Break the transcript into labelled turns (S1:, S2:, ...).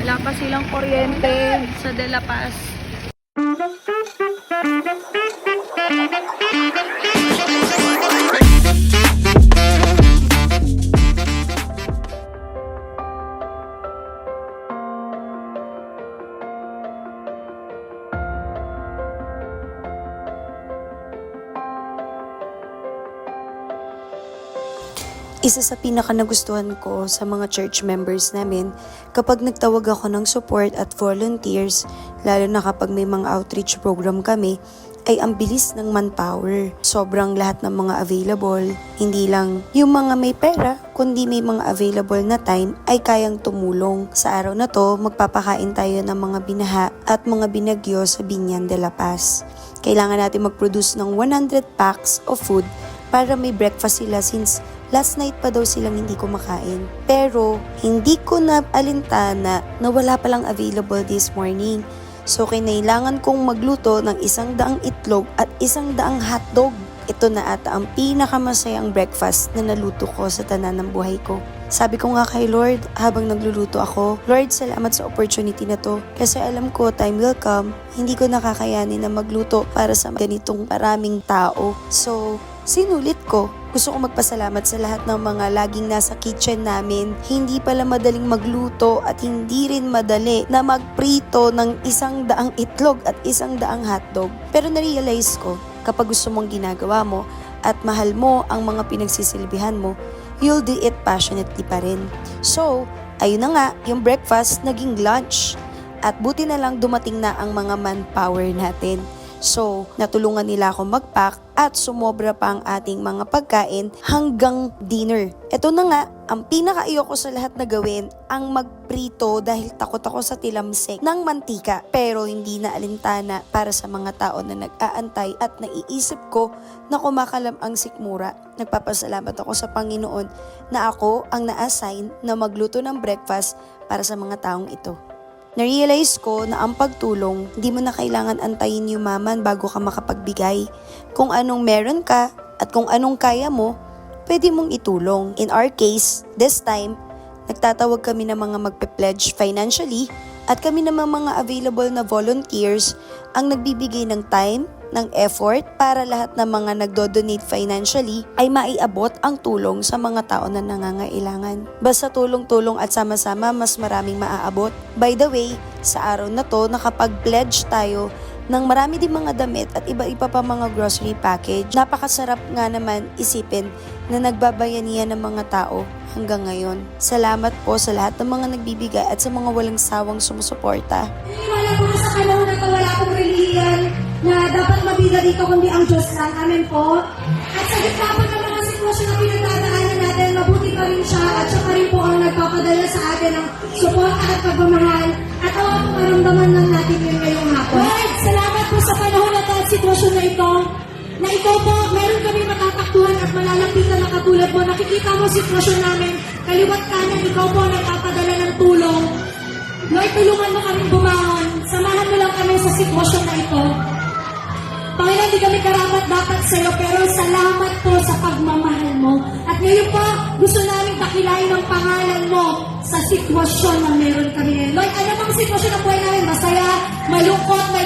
S1: Wala pa silang kuryente sa De La Paz.
S2: Isa sa pinaka-nagustuhan ko sa mga church members namin kapag nagtawag ako ng support at volunteers, lalo na kapag may mga outreach program kami, ay ang bilis ng manpower. Sobrang lahat ng mga available, hindi lang yung mga may pera, kundi may mga available na time ay kayang tumulong. Sa araw na to, magpapakain tayo ng mga binaha at mga binagyo sa Binyan de la Paz. Kailangan natin mag-produce ng 100 packs of food para may breakfast sila since last night pa daw silang hindi kumakain. Pero hindi ko na alintana na wala palang available this morning. So kinailangan kong magluto ng 100 itlog at 100 hotdog. Ito na ata ang pinakamasayang breakfast na naluto ko sa tanan ng buhay ko. Sabi ko nga kay Lord habang nagluluto ako, Lord, salamat sa opportunity na to. Kasi alam ko time will come, hindi ko nakakayanin na magluto para sa ganitong maraming tao. So, sinulit ko. Gusto ko magpasalamat sa lahat ng mga laging nasa kitchen namin. Hindi pala madaling magluto at hindi rin madali na magprito ng 100 itlog at 100 hotdog. Pero na-realize ko, kapag gusto mong ginagawa mo at mahal mo ang mga pinagsisilbihan mo, you'll do it passionately pa rin. So, ayun na nga, yung breakfast naging lunch. At buti na lang dumating na ang mga manpower natin. So, natulungan nila ako mag-pack at sumobra pa ang ating mga pagkain hanggang dinner. Ito na nga, ang pinaka-ayoko sa lahat na gawin, ang magprito dahil takot ako sa tilamsik ng mantika. Pero hindi na alintana para sa mga tao na nag-aantay at naiisip ko na kumakalam ang sikmura. Nagpapasalamat ako sa Panginoon na ako ang na-assign na magluto ng breakfast para sa mga taong ito. Na-realize ko na ang pagtulong, hindi mo na kailangan antayin yumaman bago ka makapagbigay. Kung anong meron ka at kung anong kaya mo, pwede mong itulong. In our case, this time, nagtatawag kami ng mga magpe-pledge financially at kami namang mga available na volunteers ang nagbibigay ng time, ng effort para lahat ng mga nagdo-donate financially ay maiabot ang tulong sa mga tao na nangangailangan. Basta tulong-tulong at sama-sama mas maraming maaabot. By the way, sa araw na to nakapag-pledge tayo ng marami din mga damit at iba-iba pa mga grocery package. Napakasarap nga naman isipin na nagbabayanihan ng mga tao hanggang ngayon. Salamat po sa lahat ng mga nagbibigay at sa mga walang sawang sumusuporta.
S3: Wala po sa panahon na wala akong relihiyan na dapat mabida dito kundi ang Diyos lang. Amen po. At sa gitna po ng mga sitwasyon na pinagdadaanan natin, mabuti pa rin siya at siya pa rin po ang nagpapadala sa atin ng suporta at pagmamahal. At awa po maramdaman lang natin yun ngayong hapon. Lord, salamat po sa panahon na ito at sitwasyon na ito. Na ikaw po, meron kami matataktuhan at malalapitan na katulad mo. Nakikita mo sitwasyon namin, kaliwat kanan, ikaw po nagpapadala ng tulong. Lord, tulungan mo kami bumangon. Samahan mo lang kami sa sitwasyon na ito. Panginoon, di kami karapat dapat sa iyo, pero salamat po sa pagmamahal mo. At ngayon po, gusto namin dakilain ang pangalan mo sa sitwasyon na meron kami ngayon. Lord, ano bang sitwasyon ng buhay namin? Masaya, malungkot, may